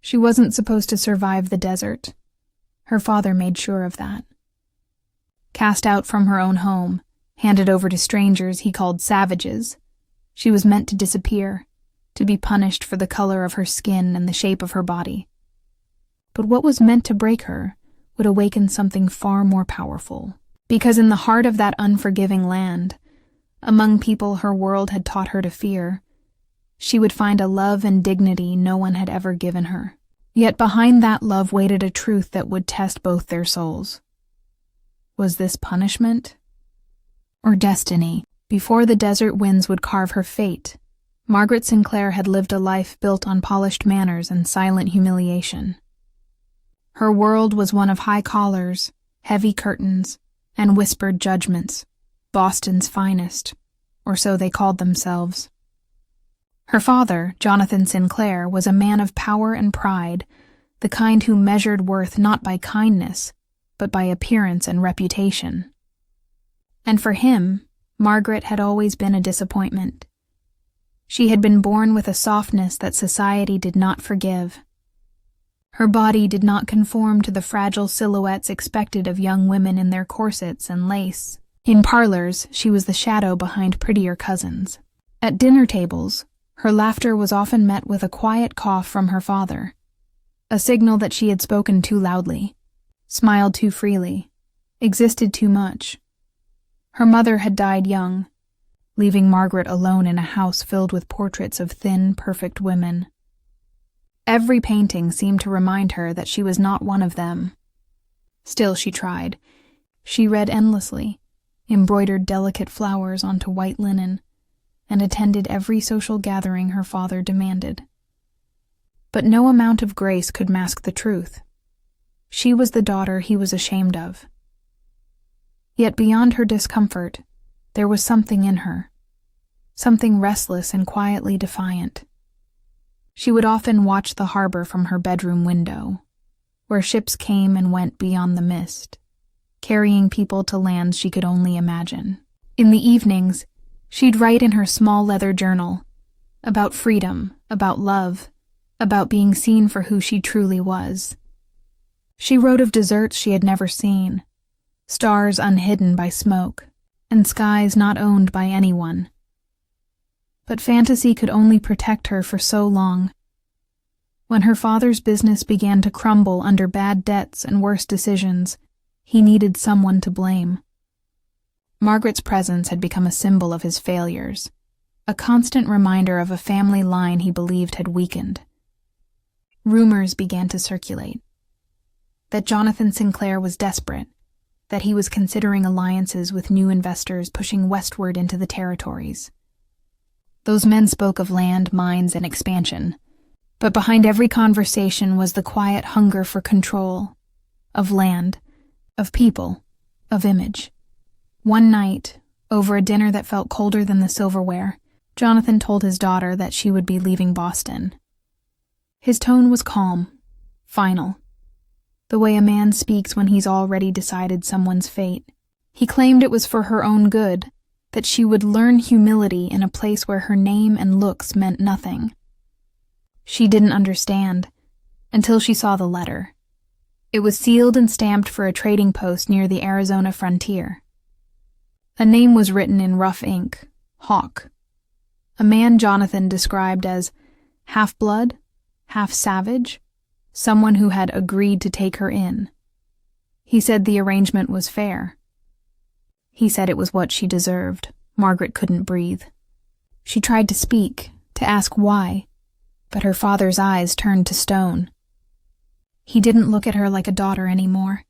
She wasn't supposed to survive the desert. Her father made sure of that. Cast out from her own home, handed over to strangers he called savages, she was meant to disappear, to be punished for the color of her skin and the shape of her body. But what was meant to break her would awaken something far more powerful, because in the heart of that unforgiving land, among people her world had taught her to fear, she would find a love and dignity no one had ever given her. Yet behind that love waited a truth that would test both their souls. Was this punishment or destiny? Before the desert winds would carve her fate, Margaret Sinclair had lived a life built on polished manners and silent humiliation. Her world was one of high collars, heavy curtains, and whispered judgments, Boston's finest, or so they called themselves. Her father, Jonathan Sinclair, was a man of power and pride, the kind who measured worth not by kindness, but by appearance and reputation. And for him, Margaret had always been a disappointment. She had been born with a softness that society did not forgive. Her body did not conform to the fragile silhouettes expected of young women in their corsets and lace. In parlors, she was the shadow behind prettier cousins. At dinner tables, her laughter was often met with a quiet cough from her father, a signal that she had spoken too loudly, smiled too freely, existed too much. Her mother had died young, leaving Margaret alone in a house filled with portraits of thin, perfect women. Every painting seemed to remind her that she was not one of them. Still she tried. She read endlessly, embroidered delicate flowers onto white linen, and attended every social gathering her father demanded. But no amount of grace could mask the truth. She was the daughter he was ashamed of. Yet beyond her discomfort, there was something in her, something restless and quietly defiant. She would often watch the harbor from her bedroom window, where ships came and went beyond the mist, carrying people to lands she could only imagine. In the evenings, she'd write in her small leather journal about freedom, about love, about being seen for who she truly was. She wrote of deserts she had never seen, stars unhidden by smoke, and skies not owned by anyone. But fantasy could only protect her for so long. When her father's business began to crumble under bad debts and worse decisions, he needed someone to blame. Margaret's presence had become a symbol of his failures, a constant reminder of a family line he believed had weakened. Rumors began to circulate. That Jonathan Sinclair was desperate, that he was considering alliances with new investors pushing westward into the territories. Those men spoke of land, mines, and expansion, but behind every conversation was the quiet hunger for control, of land, of people, of image. One night, over a dinner that felt colder than the silverware, Jonathan told his daughter that she would be leaving Boston. His tone was calm, final, the way a man speaks when he's already decided someone's fate. He claimed it was for her own good, that she would learn humility in a place where her name and looks meant nothing. She didn't understand, until she saw the letter. It was sealed and stamped for a trading post near the Arizona frontier. A name was written in rough ink, Hawk. A man Jonathan described as half-blood, half-savage, someone who had agreed to take her in. He said the arrangement was fair. He said it was what she deserved. Margaret couldn't breathe. She tried to speak, to ask why, but her father's eyes turned to stone. He didn't look at her like a daughter anymore.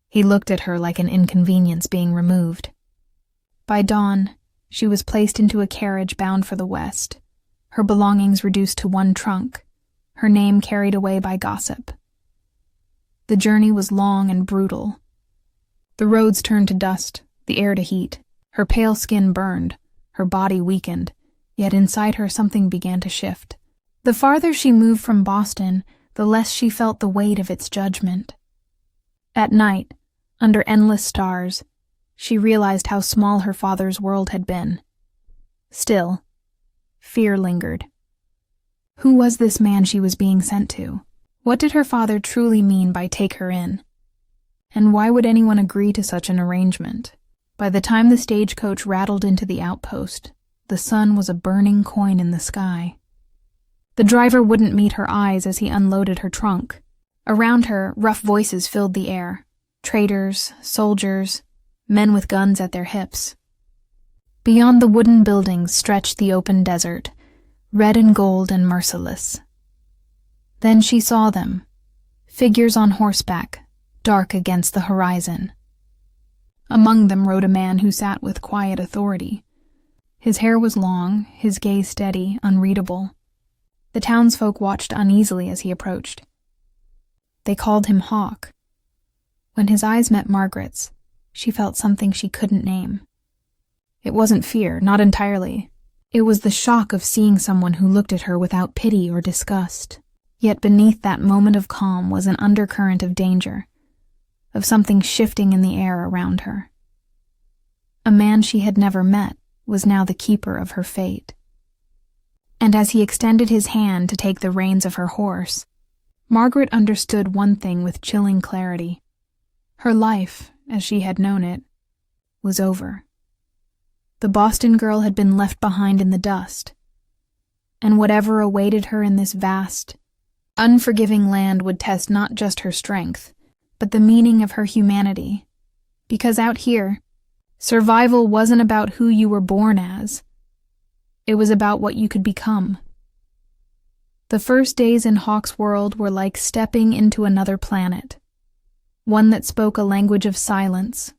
He looked at her like an inconvenience being removed. By dawn, she was placed into a carriage bound for the west, her belongings reduced to one trunk, her name carried away by gossip. The journey was long and brutal. The roads turned to dust, the air to heat. Her pale skin burned, her body weakened, yet inside her something began to shift. The farther she moved from Boston, the less she felt the weight of its judgment. At night, under endless stars, she realized how small her father's world had been. Still, fear lingered. Who was this man she was being sent to? What did her father truly mean by take her in? And why would anyone agree to such an arrangement? By the time the stagecoach rattled into the outpost, the sun was a burning coin in the sky. The driver wouldn't meet her eyes as he unloaded her trunk. Around her, rough voices filled the air. Traders, soldiers, men with guns at their hips. Beyond the wooden buildings stretched the open desert, red and gold and merciless. Then she saw them, figures on horseback, dark against the horizon. Among them rode a man who sat with quiet authority. His hair was long, his gaze steady, unreadable. The townsfolk watched uneasily as he approached. They called him Hawk. When his eyes met Margaret's, she felt something she couldn't name. It wasn't fear, not entirely. It was the shock of seeing someone who looked at her without pity or disgust. Yet beneath that moment of calm was an undercurrent of danger, of something shifting in the air around her. A man she had never met was now the keeper of her fate. And as he extended his hand to take the reins of her horse, Margaret understood one thing with chilling clarity. Her life, as she had known it, was over. The Boston girl had been left behind in the dust, and whatever awaited her in this vast, unforgiving land would test not just her strength, but the meaning of her humanity. Because out here, survival wasn't about who you were born as. It was about what you could become. The first days in Hawk's world were like stepping into another planet, one that spoke a language of silence,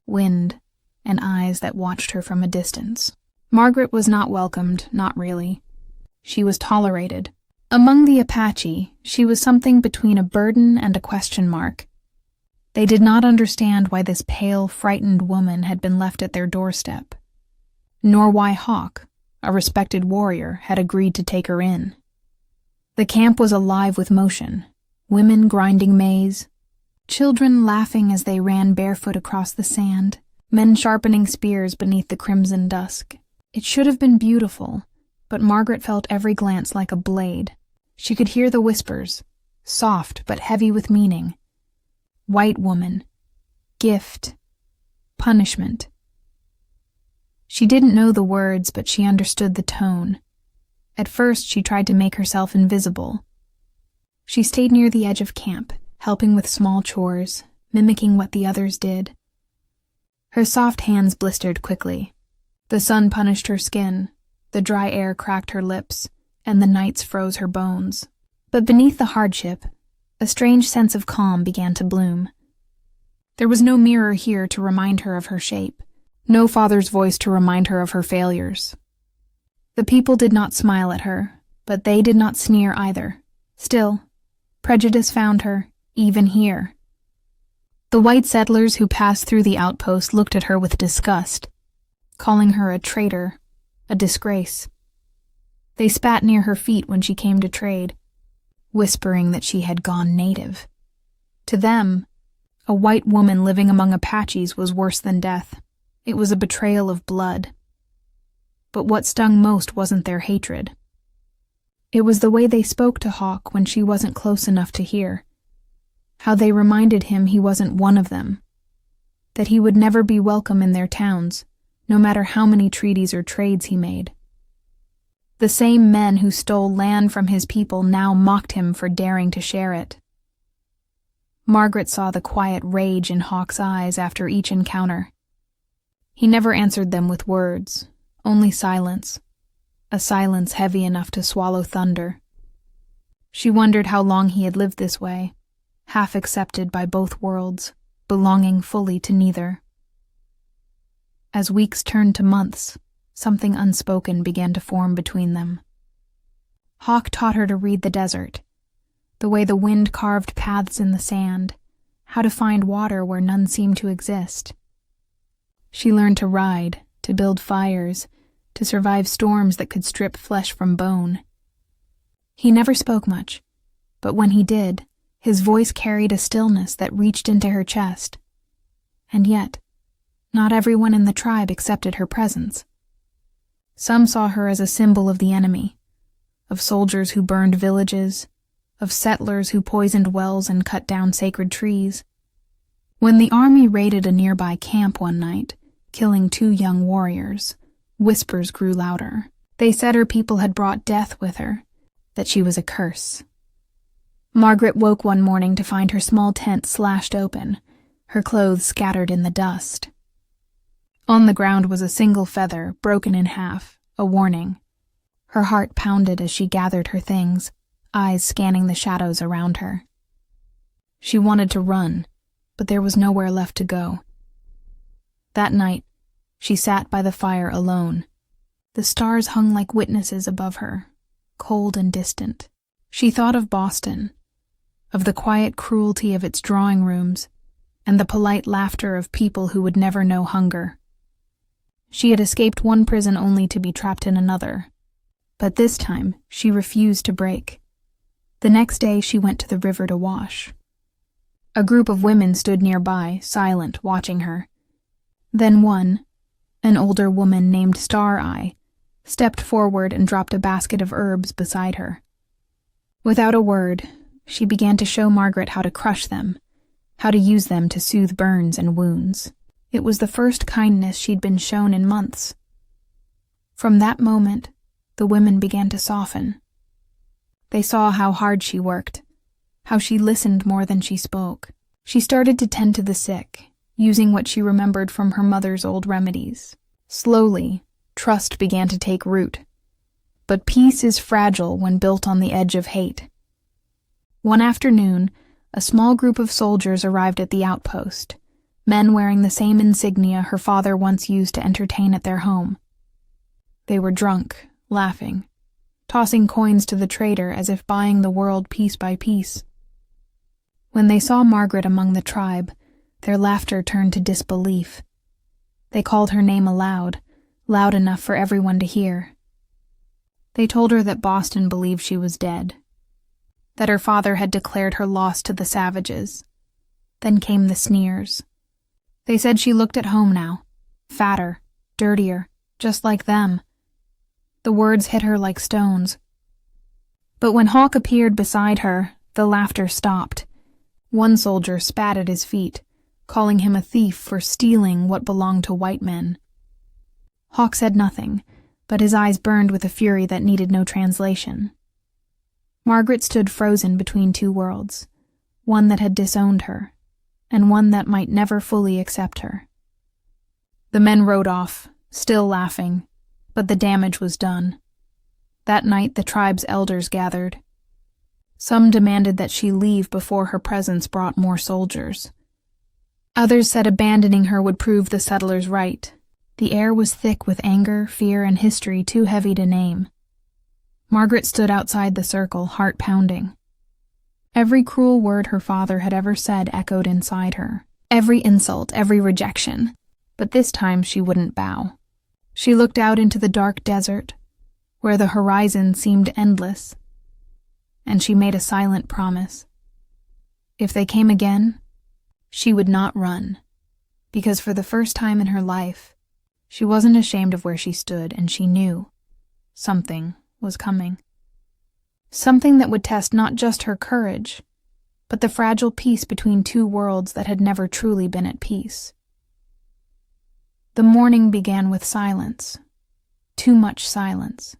wind, and eyes that watched her from a distance. Margaret was not welcomed, not really. She was tolerated. Among the Apache, she was something between a burden and a question mark. They did not understand why this pale, frightened woman had been left at their doorstep, nor why Hawk, a respected warrior, had agreed to take her in. The camp was alive with motion, women grinding maize, children laughing as they ran barefoot across the sand, men sharpening spears beneath the crimson dusk. It should have been beautiful, but Margaret felt every glance like a blade. She could hear the whispers, soft but heavy with meaning. White woman, gift, punishment. She didn't know the words, but she understood the tone. At first, she tried to make herself invisible. She stayed near the edge of camp, helping with small chores, mimicking what the others did. Her soft hands blistered quickly. The sun punished her skin, the dry air cracked her lips, and the nights froze her bones. But beneath the hardship, a strange sense of calm began to bloom. There was no mirror here to remind her of her shape, no father's voice to remind her of her failures. The people did not smile at her, but they did not sneer either. Still, prejudice found her, even here. The white settlers who passed through the outpost looked at her with disgust, calling her a traitor, a disgrace. They spat near her feet when she came to trade, whispering that she had gone native. To them, a white woman living among Apaches was worse than death. It was a betrayal of blood. But what stung most wasn't their hatred. It was the way they spoke to Hawk when she wasn't close enough to hear. How they reminded him he wasn't one of them. That he would never be welcome in their towns, no matter how many treaties or trades he made. The same men who stole land from his people now mocked him for daring to share it. Margaret saw the quiet rage in Hawk's eyes after each encounter. He never answered them with words, only silence, a silence heavy enough to swallow thunder. She wondered how long he had lived this way, half accepted by both worlds, belonging fully to neither. As weeks turned to months, something unspoken began to form between them. Hawk taught her to read the desert, the way the wind carved paths in the sand, how to find water where none seemed to exist. She learned to ride, to build fires, to survive storms that could strip flesh from bone. He never spoke much, but when he did, his voice carried a stillness that reached into her chest. And yet, not everyone in the tribe accepted her presence. Some saw her as a symbol of the enemy, of soldiers who burned villages, of settlers who poisoned wells and cut down sacred trees. When the army raided a nearby camp one night, killing 2 young warriors, whispers grew louder. They said her people had brought death with her, that she was a curse. Margaret woke one morning to find her small tent slashed open, her clothes scattered in the dust. On the ground was a single feather, broken in half, a warning. Her heart pounded as she gathered her things, eyes scanning the shadows around her. She wanted to run, but there was nowhere left to go. That night, she sat by the fire alone. The stars hung like witnesses above her, cold and distant. She thought of Boston, of the quiet cruelty of its drawing rooms, and the polite laughter of people who would never know hunger. She had escaped one prison only to be trapped in another, but this time she refused to break. The next day she went to the river to wash. A group of women stood nearby, silent, watching her. Then one, an older woman named Star-Eye, stepped forward and dropped a basket of herbs beside her. Without a word, she began to show Margaret how to crush them, how to use them to soothe burns and wounds. It was the first kindness she'd been shown in months. From that moment, the women began to soften. They saw how hard she worked, how she listened more than she spoke. She started to tend to the sick, using what she remembered from her mother's old remedies. Slowly, trust began to take root. But peace is fragile when built on the edge of hate. One afternoon, a small group of soldiers arrived at the outpost, men wearing the same insignia her father once used to entertain at their home. They were drunk, laughing, tossing coins to the traitor as if buying the world piece by piece. When they saw Margaret among the tribe, their laughter turned to disbelief. They called her name aloud, loud enough for everyone to hear. They told her that Boston believed she was dead, that her father had declared her lost to the savages. Then came the sneers. They said she looked at home now, fatter, dirtier, just like them. The words hit her like stones. But when Hawk appeared beside her, the laughter stopped. One soldier spat at his feet, calling him a thief for stealing what belonged to white men. Hawk said nothing, but his eyes burned with a fury that needed no translation. Margaret stood frozen between 2 worlds, one that had disowned her, and one that might never fully accept her. The men rode off, still laughing, but the damage was done. That night the tribe's elders gathered. Some demanded that she leave before her presence brought more soldiers. Others said abandoning her would prove the settlers right. The air was thick with anger, fear, and history too heavy to name. Margaret stood outside the circle, heart pounding. Every cruel word her father had ever said echoed inside her. Every insult, every rejection. But this time she wouldn't bow. She looked out into the dark desert, where the horizon seemed endless, and she made a silent promise. If they came again, she would not run, because for the first time in her life, she wasn't ashamed of where she stood, and she knew something was coming. Something that would test not just her courage, but the fragile peace between 2 worlds that had never truly been at peace. The morning began with silence, too much silence.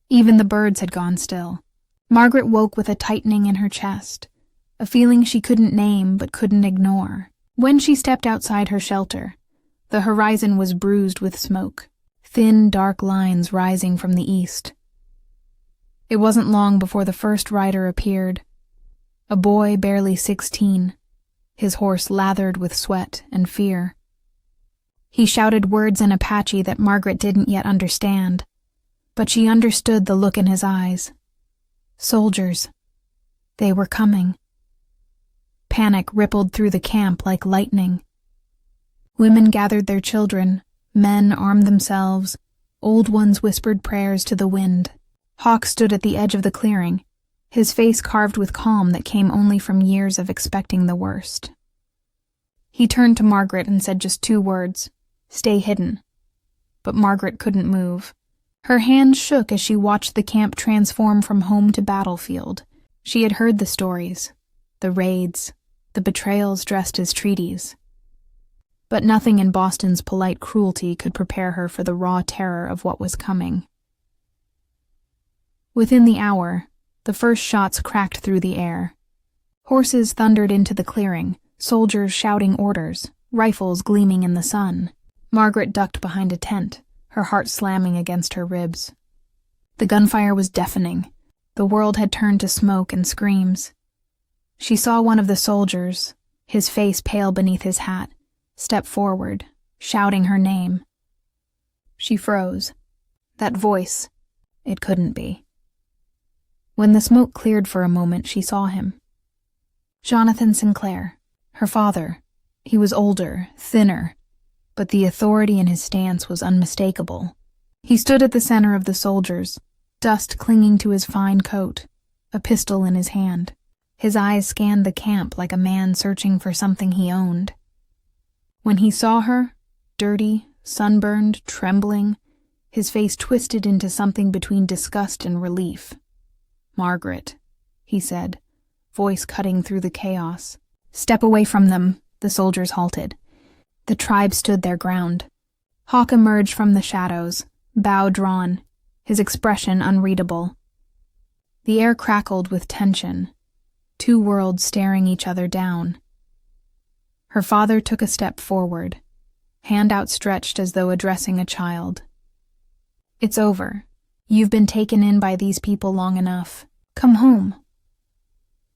Even the birds had gone still. Margaret woke with a tightening in her chest, a feeling she couldn't name but couldn't ignore. When she stepped outside her shelter, the horizon was bruised with smoke, thin, dark lines rising from the east. It wasn't long before the first rider appeared, a boy barely 16, his horse lathered with sweat and fear. He shouted words in Apache that Margaret didn't yet understand, but she understood the look in his eyes. Soldiers. They were coming. Panic rippled through the camp like lightning. Women gathered their children, men armed themselves, old ones whispered prayers to the wind. Hawk stood at the edge of the clearing, his face carved with calm that came only from years of expecting the worst. He turned to Margaret and said just 2 words, "Stay hidden." But Margaret couldn't move. Her hands shook as she watched the camp transform from home to battlefield. She had heard the stories, the raids, the betrayals dressed as treaties. But nothing in Boston's polite cruelty could prepare her for the raw terror of what was coming. Within the hour, the first shots cracked through the air. Horses thundered into the clearing, soldiers shouting orders, rifles gleaming in the sun. Margaret ducked behind a tent, her heart slamming against her ribs. The gunfire was deafening. The world had turned to smoke and screams. She saw one of the soldiers, his face pale beneath his hat, step forward, shouting her name. She froze. That voice, it couldn't be. When the smoke cleared for a moment, she saw him. Jonathan Sinclair, her father. He was older, thinner, but the authority in his stance was unmistakable. He stood at the center of the soldiers, dust clinging to his fine coat, a pistol in his hand. His eyes scanned the camp like a man searching for something he owned. When he saw her, dirty, sunburned, trembling, his face twisted into something between disgust and relief. "Margaret," he said, voice cutting through the chaos. "Step away from them," the soldiers halted. The tribe stood their ground. Hawk emerged from the shadows, bow drawn, his expression unreadable. The air crackled with tension, two worlds staring each other down. Her father took a step forward, hand outstretched as though addressing a child. "It's over. You've been taken in by these people long enough. Come home."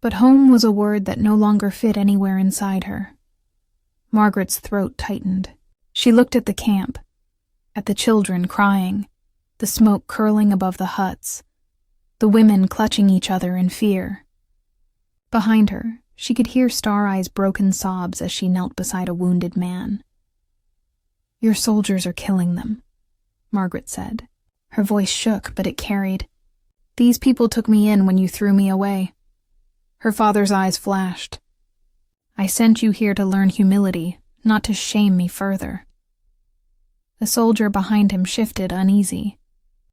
But home was a word that no longer fit anywhere inside her. Margaret's throat tightened. She looked at the camp, at the children crying, the smoke curling above the huts, the women clutching each other in fear. Behind her, she could hear Star Eye's broken sobs as she knelt beside a wounded man. "Your soldiers are killing them," Margaret said. Her voice shook, but it carried. "These people took me in when you threw me away." Her father's eyes flashed. "I sent you here to learn humility, not to shame me further." The soldier behind him shifted, uneasy.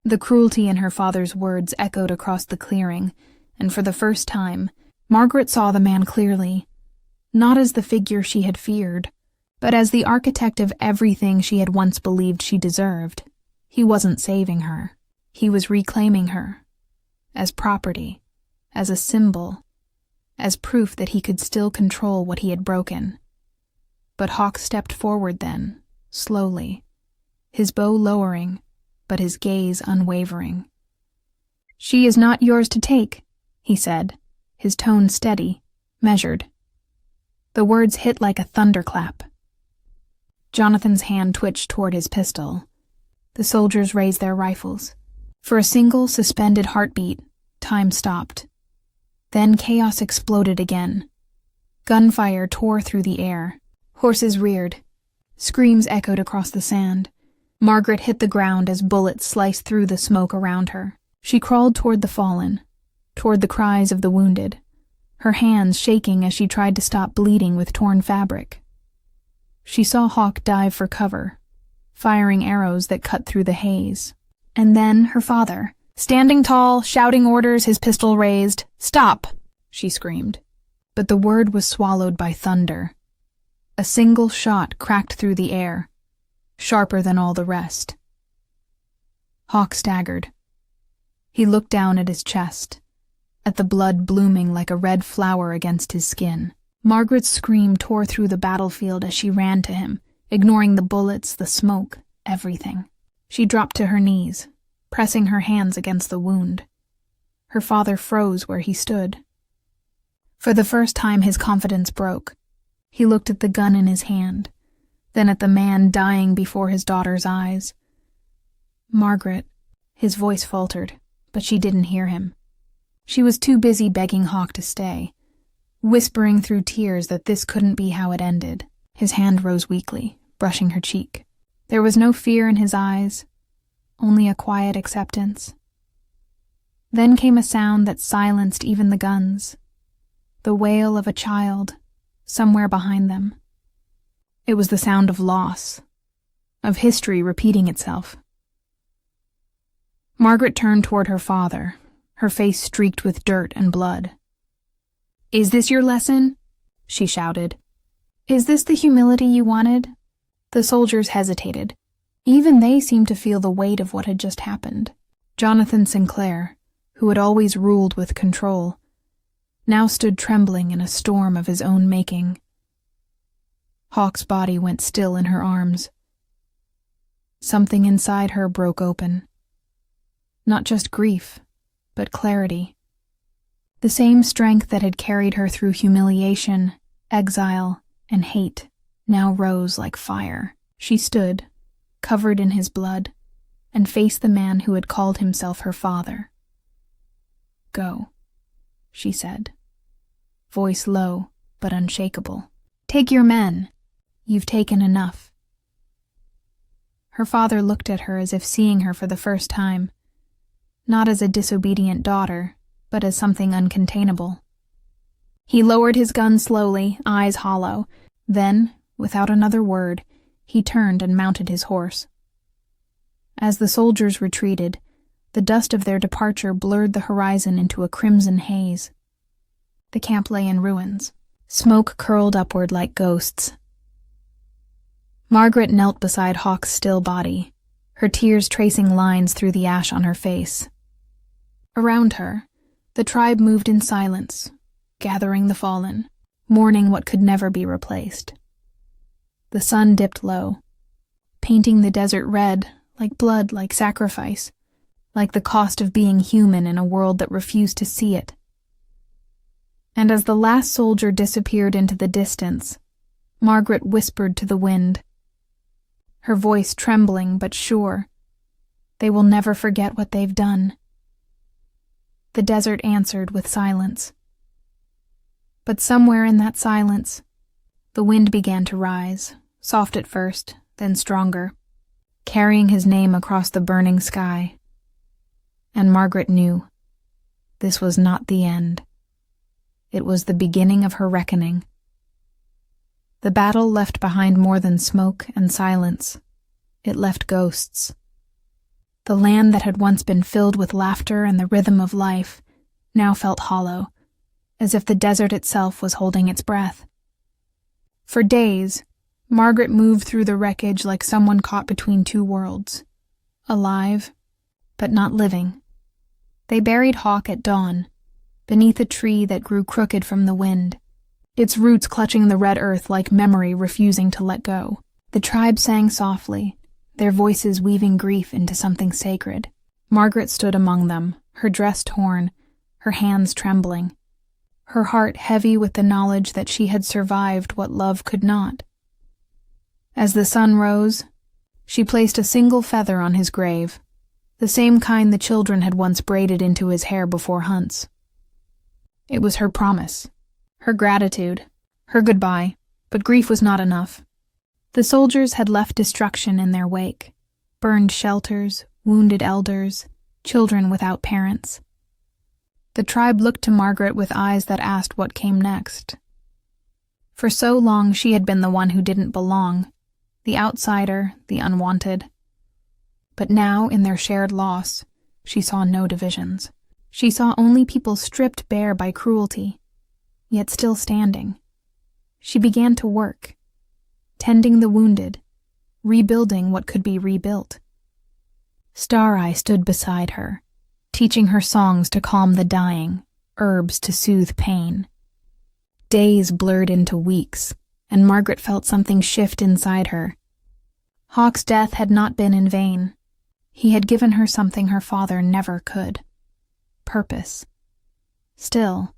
The cruelty in her father's words echoed across the clearing, and for the first time, Margaret saw the man clearly, not as the figure she had feared, but as the architect of everything she had once believed she deserved. He wasn't saving her. He was reclaiming her, as property, as a symbol, as proof that he could still control what he had broken. But Hawk stepped forward then, slowly, his bow lowering, but his gaze unwavering. "She is not yours to take," he said, his tone steady, measured. The words hit like a thunderclap. Jonathan's hand twitched toward his pistol. The soldiers raised their rifles. For a single suspended heartbeat, time stopped. Then chaos exploded again. Gunfire tore through the air. Horses reared. Screams echoed across the sand. Margaret hit the ground as bullets sliced through the smoke around her. She crawled toward the fallen, toward the cries of the wounded, her hands shaking as she tried to stop bleeding with torn fabric. She saw Hawk dive for cover, firing arrows that cut through the haze. And then her father, standing tall, shouting orders, his pistol raised. "Stop!" she screamed. But the word was swallowed by thunder. A single shot cracked through the air, sharper than all the rest. Hawk staggered. He looked down at his chest, at the blood blooming like a red flower against his skin. Margaret's scream tore through the battlefield as she ran to him, ignoring the bullets, the smoke, everything. She dropped to her knees, pressing her hands against the wound. Her father froze where he stood. For the first time his confidence broke. He looked at the gun in his hand, then at the man dying before his daughter's eyes. "Margaret," his voice faltered, but she didn't hear him. She was too busy begging Hawk to stay, whispering through tears that this couldn't be how it ended. His hand rose weakly, brushing her cheek. There was no fear in his eyes, only a quiet acceptance. Then came a sound that silenced even the guns, the wail of a child, somewhere behind them. It was the sound of loss, of history repeating itself. Margaret turned toward her father, her face streaked with dirt and blood. "Is this your lesson?" she shouted. "Is this the humility you wanted?" The soldiers hesitated. Even they seemed to feel the weight of what had just happened. Jonathan Sinclair, who had always ruled with control, now stood trembling in a storm of his own making. Hawk's body went still in her arms. Something inside her broke open. Not just grief, but clarity. The same strength that had carried her through humiliation, exile, and hate now rose like fire. She stood, covered in his blood, and faced the man who had called himself her father. "Go," she said, voice low but unshakable. "Take your men. You've taken enough." Her father looked at her as if seeing her for the first time, not as a disobedient daughter, but as something uncontainable. He lowered his gun slowly, eyes hollow. Then, without another word, he turned and mounted his horse. As the soldiers retreated, the dust of their departure blurred the horizon into a crimson haze. The camp lay in ruins. Smoke curled upward like ghosts. Margaret knelt beside Hawk's still body, her tears tracing lines through the ash on her face. Around her, the tribe moved in silence, gathering the fallen, mourning what could never be replaced. The sun dipped low, painting the desert red, like blood, like sacrifice, like the cost of being human in a world that refused to see it. And as the last soldier disappeared into the distance, Margaret whispered to the wind, her voice trembling but sure, "They will never forget what they've done." The desert answered with silence. But somewhere in that silence, the wind began to rise, soft at first, then stronger, carrying his name across the burning sky. And Margaret knew this was not the end. It was the beginning of her reckoning. The battle left behind more than smoke and silence. It left ghosts. The land that had once been filled with laughter and the rhythm of life now felt hollow, as if the desert itself was holding its breath. For days, Margaret moved through the wreckage like someone caught between two worlds, alive, but not living. They buried Hawk at dawn, beneath a tree that grew crooked from the wind, its roots clutching the red earth like memory refusing to let go. The tribe sang softly, their voices weaving grief into something sacred. Margaret stood among them, her dress torn, her hands trembling, her heart heavy with the knowledge that she had survived what love could not. As the sun rose, she placed a single feather on his grave, the same kind the children had once braided into his hair before hunts. It was her promise, her gratitude, her goodbye, but grief was not enough. The soldiers had left destruction in their wake, burned shelters, wounded elders, children without parents. The tribe looked to Margaret with eyes that asked what came next. For so long she had been the one who didn't belong, the outsider, the unwanted. But now, in their shared loss, she saw no divisions. She saw only people stripped bare by cruelty, yet still standing. She began to work, tending the wounded, rebuilding what could be rebuilt. Star-Eye stood beside her, teaching her songs to calm the dying, herbs to soothe pain. Days blurred into weeks, and Margaret felt something shift inside her. Hawk's death had not been in vain. He had given her something her father never could. Purpose. Still,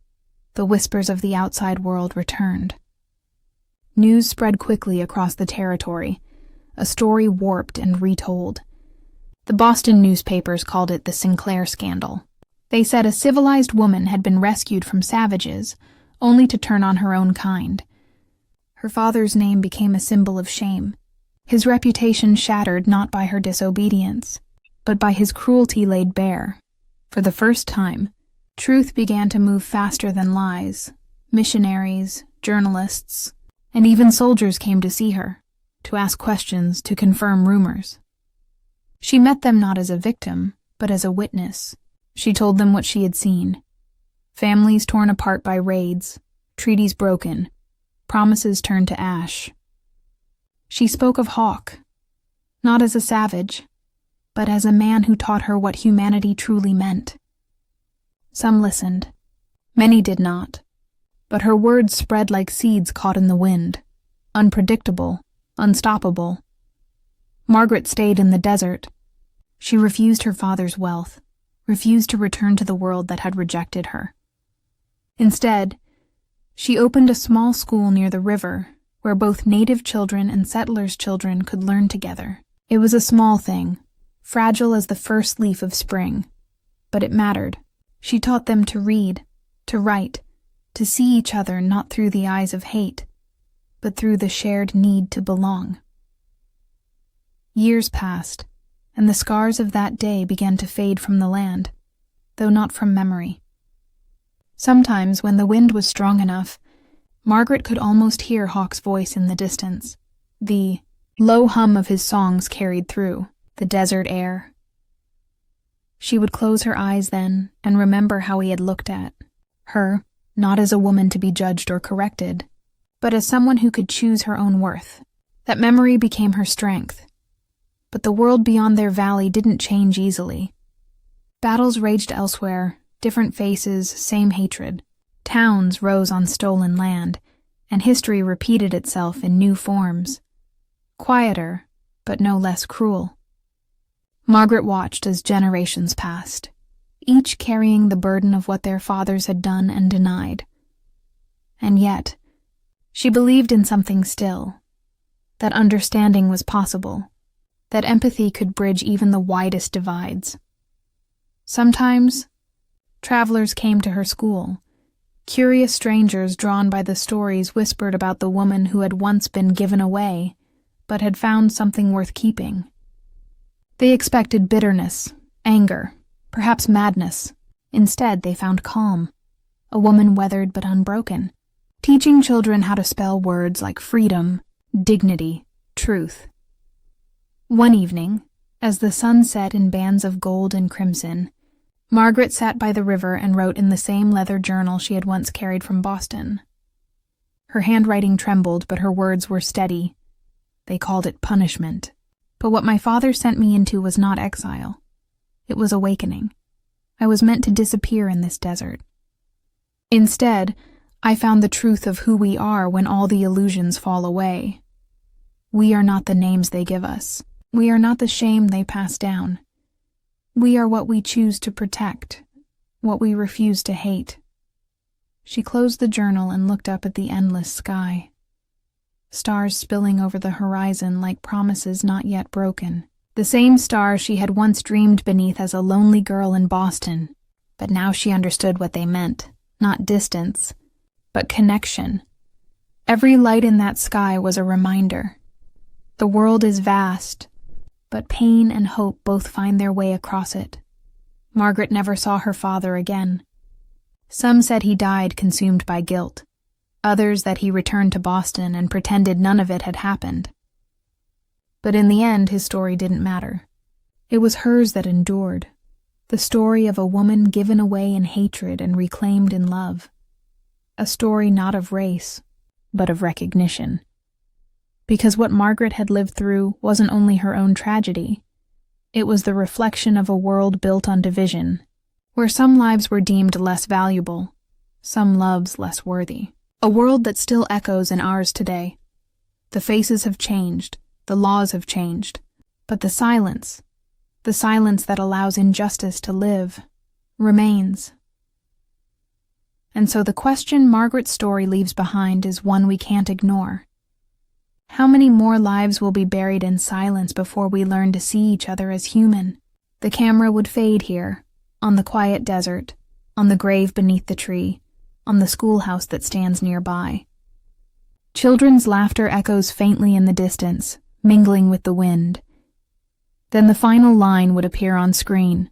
the whispers of the outside world returned. News spread quickly across the territory, a story warped and retold. The Boston newspapers called it the Sinclair scandal. They said a civilized woman had been rescued from savages, only to turn on her own kind. Her father's name became a symbol of shame, his reputation shattered not by her disobedience, but by his cruelty laid bare. For the first time, truth began to move faster than lies. Missionaries, journalists, and even soldiers came to see her, to ask questions, to confirm rumors. She met them not as a victim, but as a witness. She told them what she had seen. Families torn apart by raids, treaties broken, promises turned to ash. She spoke of Hawk, not as a savage, but as a man who taught her what humanity truly meant. Some listened. Many did not, but her words spread like seeds caught in the wind, unpredictable, unstoppable. Margaret stayed in the desert. She refused her father's wealth, refused to return to the world that had rejected her. Instead, she opened a small school near the river where both native children and settlers' children could learn together. It was a small thing, fragile as the first leaf of spring, but it mattered. She taught them to read, to write, to see each other not through the eyes of hate, but through the shared need to belong. Years passed, and the scars of that day began to fade from the land, though not from memory. Sometimes, when the wind was strong enough, Margaret could almost hear Hawk's voice in the distance. The low hum of his songs carried through the desert air. She would close her eyes then and remember how he had looked at her, not as a woman to be judged or corrected, but as someone who could choose her own worth. That memory became her strength. But the world beyond their valley didn't change easily. Battles raged elsewhere, different faces, same hatred. Towns rose on stolen land, and history repeated itself in new forms. Quieter, but no less cruel. Margaret watched as generations passed, each carrying the burden of what their fathers had done and denied. And yet, she believed in something still, that understanding was possible, that empathy could bridge even the widest divides. Sometimes, travelers came to her school, curious strangers drawn by the stories whispered about the woman who had once been given away, but had found something worth keeping. They expected bitterness, anger, perhaps madness. Instead, they found calm, a woman weathered but unbroken, teaching children how to spell words like freedom, dignity, truth. One evening, as the sun set in bands of gold and crimson, Margaret sat by the river and wrote in the same leather journal she had once carried from Boston. Her handwriting trembled, but her words were steady. They called it punishment. But what my father sent me into was not exile. It was awakening. I was meant to disappear in this desert. Instead, I found the truth of who we are when all the illusions fall away. We are not the names they give us. We are not the shame they pass down. We are what we choose to protect, what we refuse to hate. She closed the journal and looked up at the endless sky. Stars spilling over the horizon like promises not yet broken. The same stars she had once dreamed beneath as a lonely girl in Boston, but now she understood what they meant. Not distance, but connection. Every light in that sky was a reminder. The world is vast, but pain and hope both find their way across it. Margaret never saw her father again. Some said he died consumed by guilt. Others that he returned to Boston and pretended none of it had happened. But in the end, his story didn't matter. It was hers that endured, the story of a woman given away in hatred and reclaimed in love. A story not of race, but of recognition. Because what Margaret had lived through wasn't only her own tragedy. It was the reflection of a world built on division, where some lives were deemed less valuable, some loves less worthy. A world that still echoes in ours today. The faces have changed, the laws have changed, but the silence that allows injustice to live, remains. And so the question Margaret's story leaves behind is one we can't ignore. How many more lives will be buried in silence before we learn to see each other as human? The camera would fade here, on the quiet desert, on the grave beneath the tree, on the schoolhouse that stands nearby. Children's laughter echoes faintly in the distance, mingling with the wind. Then the final line would appear on screen,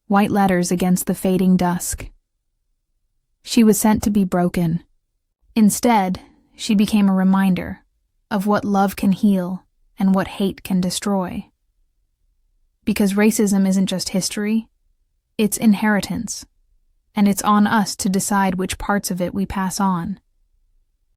white letters against the fading dusk. She was sent to be broken. Instead, she became a reminder of what love can heal and what hate can destroy. Because racism isn't just history, it's inheritance. And it's on us to decide which parts of it we pass on.